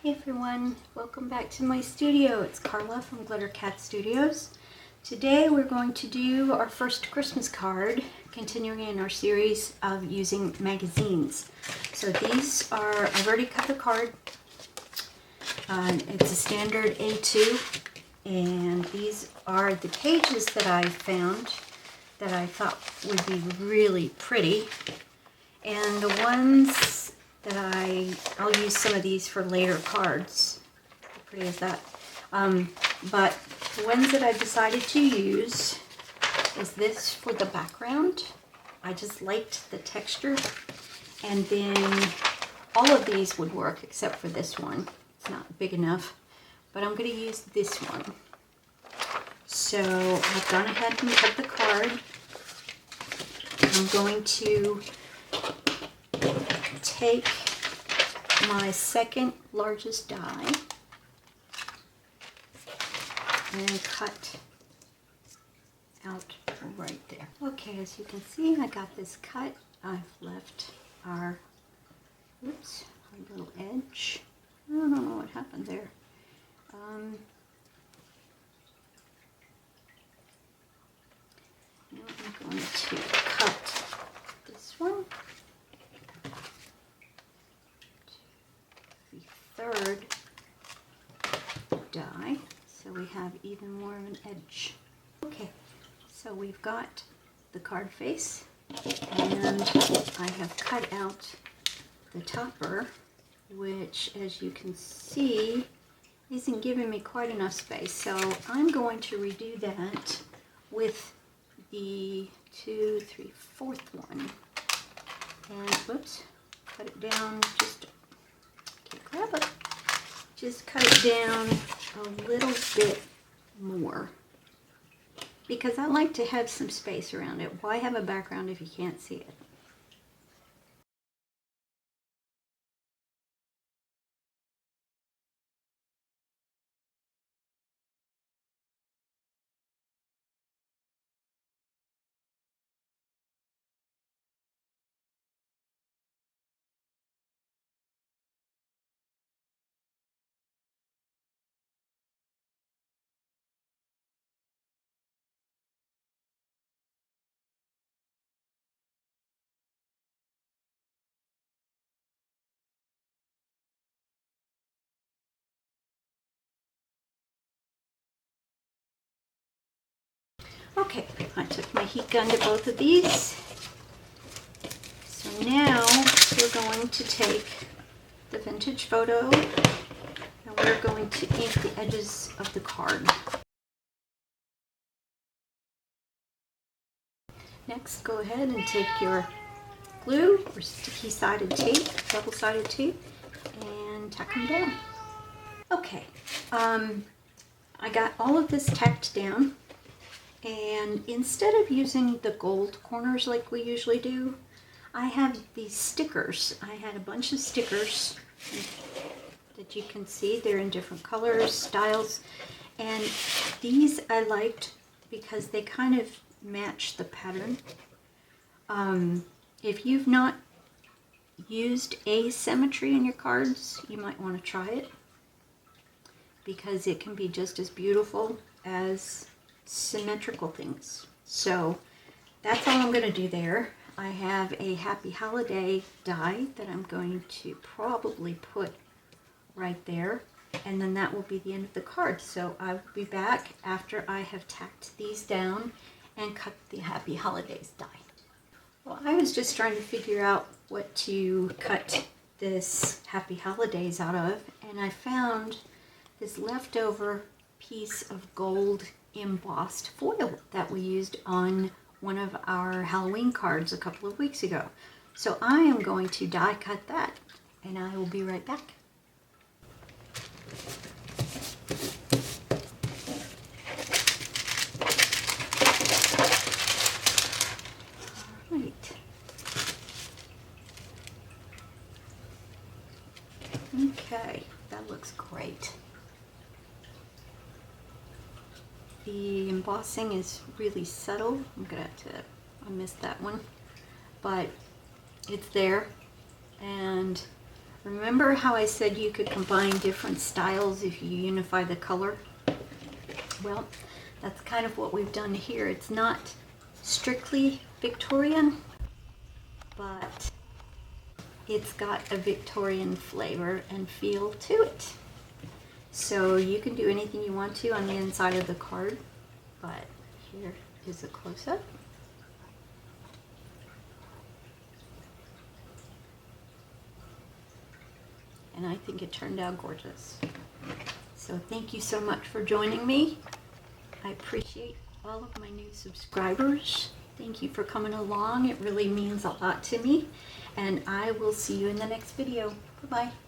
Hey everyone, welcome back to my studio. It's Carla from Glitter Cat Studios. Today we're going to do our first Christmas card, continuing in our series of using magazines. So these are, I've already cut the card. It's a standard A2, and these are the pages that I found that I thought would be really pretty. And the ones that I'll use some of these for later cards. How pretty is that? But the ones that I decided to use is this for the background. I just liked the texture. And then all of these would work except for this one. It's not big enough, but I'm going to use this one. So I've gone ahead and cut the card. I'm going to take my second largest die and cut out right there. Okay, as you can see, I got this cut. I've left our little edge. I don't know what happened there. Now I'm going to cut this one. The third die, so we have even more of an edge. Okay, so we've got the card face, and I have cut out the topper, which, as you can see, isn't giving me quite enough space. So I'm going to redo that with the 4th one. And whoops, cut it down just, can't grab it. Just cut it down a little bit more, because I like to have some space around it. Why have a background if you can't see it? Okay, I took my heat gun to both of these. So now we're going to take the vintage photo and we're going to ink the edges of the card. Next, go ahead and take your glue or sticky-sided tape, double-sided tape, and tack them down. Okay, I got all of this tacked down. And instead of using the gold corners like we usually do, I have these stickers. I had a bunch of stickers that you can see. They're in different colors, styles. And these I liked because they kind of match the pattern. If you've not used asymmetry in your cards, you might want to try it, because it can be just as beautiful as symmetrical things. So that's all I'm going to do there. I have a Happy Holiday die that I'm going to probably put right there, and then that will be the end of the card. So I will be back after I have tacked these down and cut the Happy Holidays die. Well, I was just trying to figure out what to cut this Happy Holidays out of, and I found this leftover piece of gold embossed foil that we used on one of our Halloween cards a couple of weeks ago. So I am going to die cut that, and I will be right back. All right. Okay, that looks great. The embossing is really subtle. I missed that one, but it's there. And Remember how I said you could combine different styles if you unify the color? Well, that's kind of what we've done here. It's not strictly Victorian, but it's got a Victorian flavor and feel to it. So you can do anything you want to on the inside of the card, but here is a close-up. And I think it turned out gorgeous. So thank you so much for joining me. I appreciate all of my new subscribers. Thank you for coming along. It really means a lot to me. And I will see you in the next video. Bye-bye.